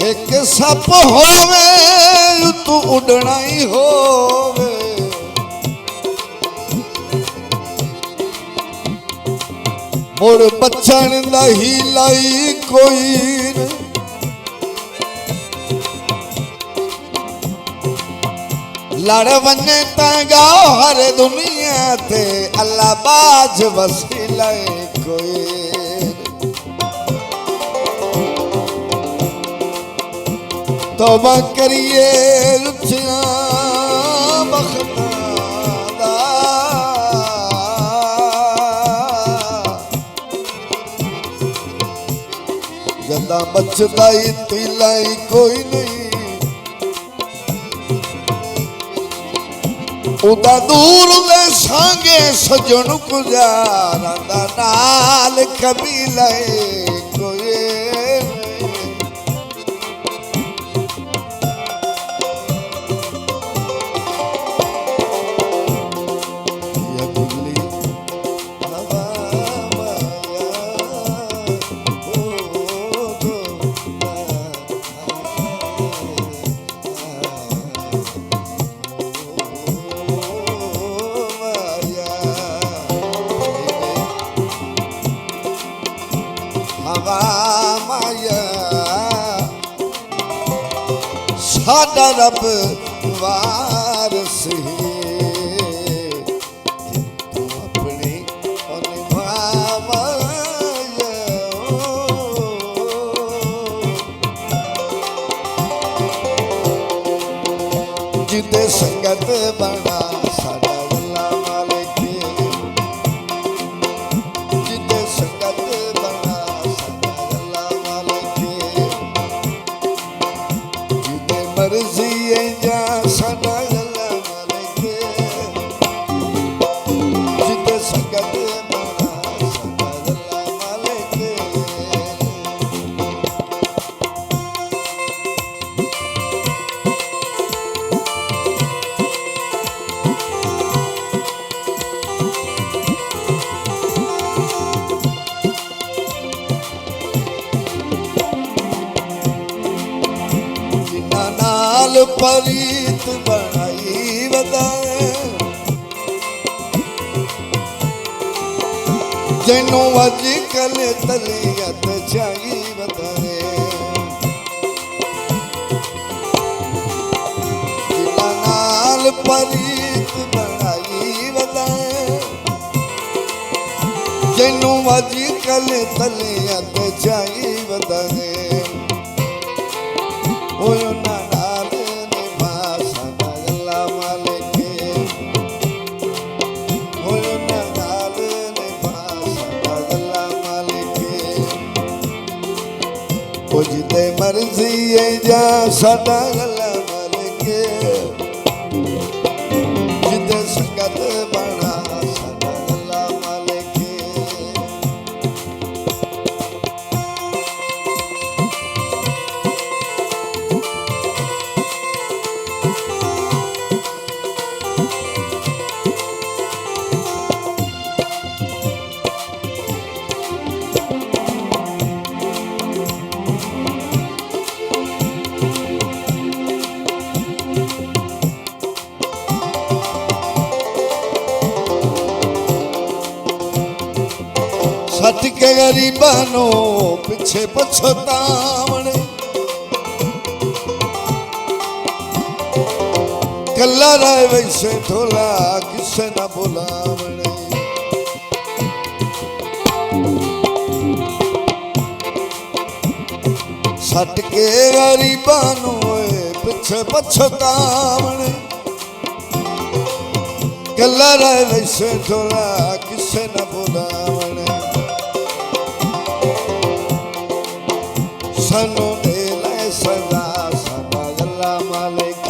एक सप होवे तू उड़ना ही होवे, मुड़ बचन दा हीला ही कोई नहीं। लड़ वने तंगा हर दुनिया ते अल्लाह बाज वसीला कोई। तौबा करिए रुचियां बख्ता जदा बचदा ही तीला ही कोई नहीं। उदा दूर दे सांगे सजन गुजारा दा नाल कबीला कोई। साडा रब वारस है तू अपने जिदे संगत बना साडा अल्लाह मालिक। जिदे संगत बना साडा अल्लाह मालिक। जिदे मर्जी है जा साडा अल्लाह मालिक। जिदे संगत बना साडा अल्लाह मालिक। परीत बनाई बताए जैनू अज कल तलियत चाहिए बताए। नाल परीत बनाई बताए जैनू अज कल तलियत चाहिए बताए। जिदे मर्जी है जा साडा अल्लाह मालिक। जिदे संगत बना साडा अल्लाह मालिक। सट के गरीबानो पिछे पछतावने कल्ला रहे वैसे ढोला किसे न बुलावने। सट के गरीबानो पिछे पछतावने कल्ला रहे वैसे ढोला किसे न बुलावने। सानू दे ले सदा साडा अल्लाह मालिक।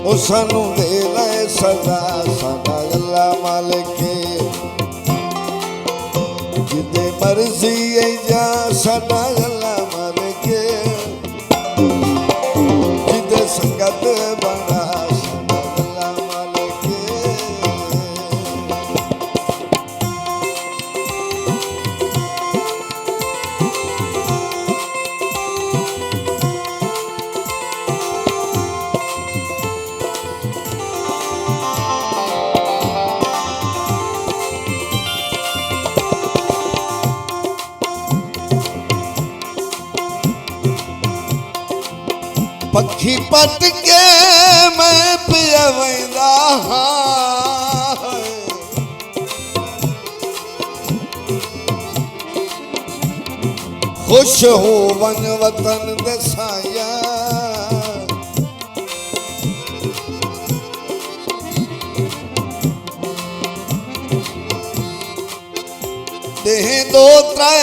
ओ सानू दे ले सदा साडा अल्लाह मालिक। जिदे मर्जी है जा साडा अल्लाह मालिक। जिदे संगत बना साडा अल्लाह मालिक। पखी पट के मैं पिया वैदा खुश हो वन वतन दसाया देह दो त्रै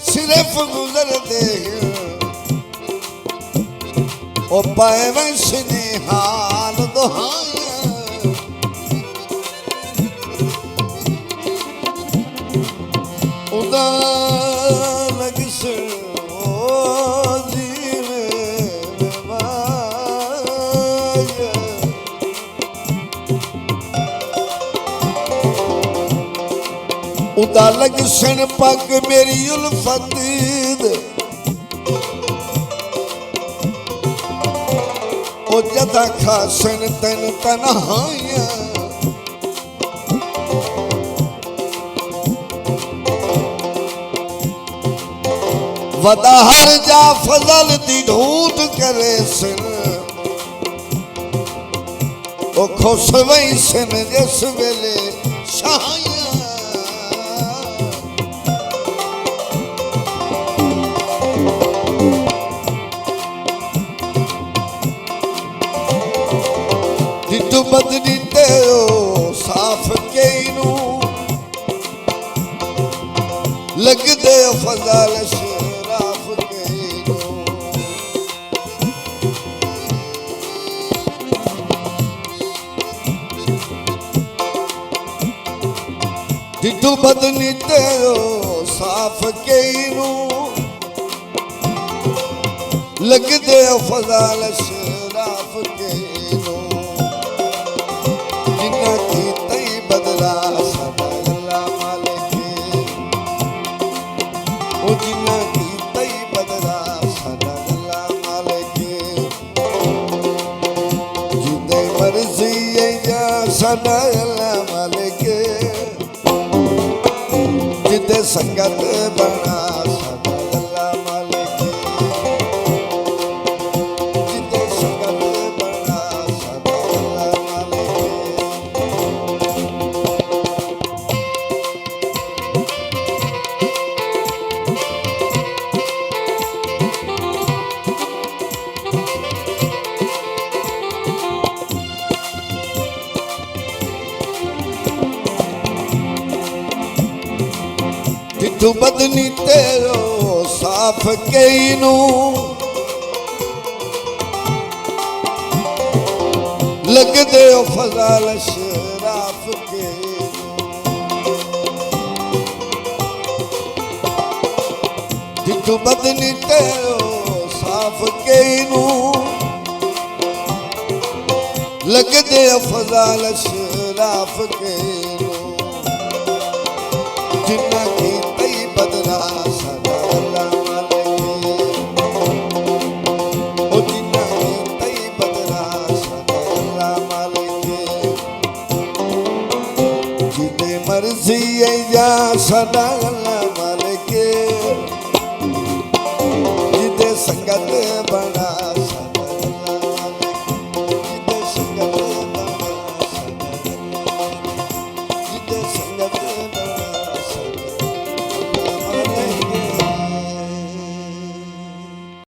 सिर्फ गुजर दे ओ पाए वैसने हाल दुहाया उदा लगिस ओ जीवे माया उदा लगिसन पग मेरी उल्फत दे ओ जदा खासन तन तन्हाइया वदा हर जा फजल दी ढूंढ करे सिन ओ खुश वही सिन जिस वेले शाहिया दिटू बदनी तेरो साफ के नू लग दे फजल शराफ के नू दिटू बदनी तेरो साफ के नू लग दे फजल शराफ के नू जिन्ना की तई बदला सदा अल्लाह मालिक ओ जिन्ना की तई बदला सदा अल्लाह मालिक जिदे मर्जी जा सदा अल्लाह मालिक जिदे संगत बना सदा अल्लाह मालिक जिदे संगत बना सदा अल्लाह मालिक दिटू बदनी तेरो साफ कई नू लग दे फजल शराफ के दिटू बदनी तेरो साफ कई नू लग दे फजल शराफ के नू जिन्ना की तई बदला सदा अल्लाह मालिक ओ जिन्ना की तई बदला सदा अल्लाह मालिक जिदे मर्जी जा सदा अल्लाह मालिक जिदे संगत बना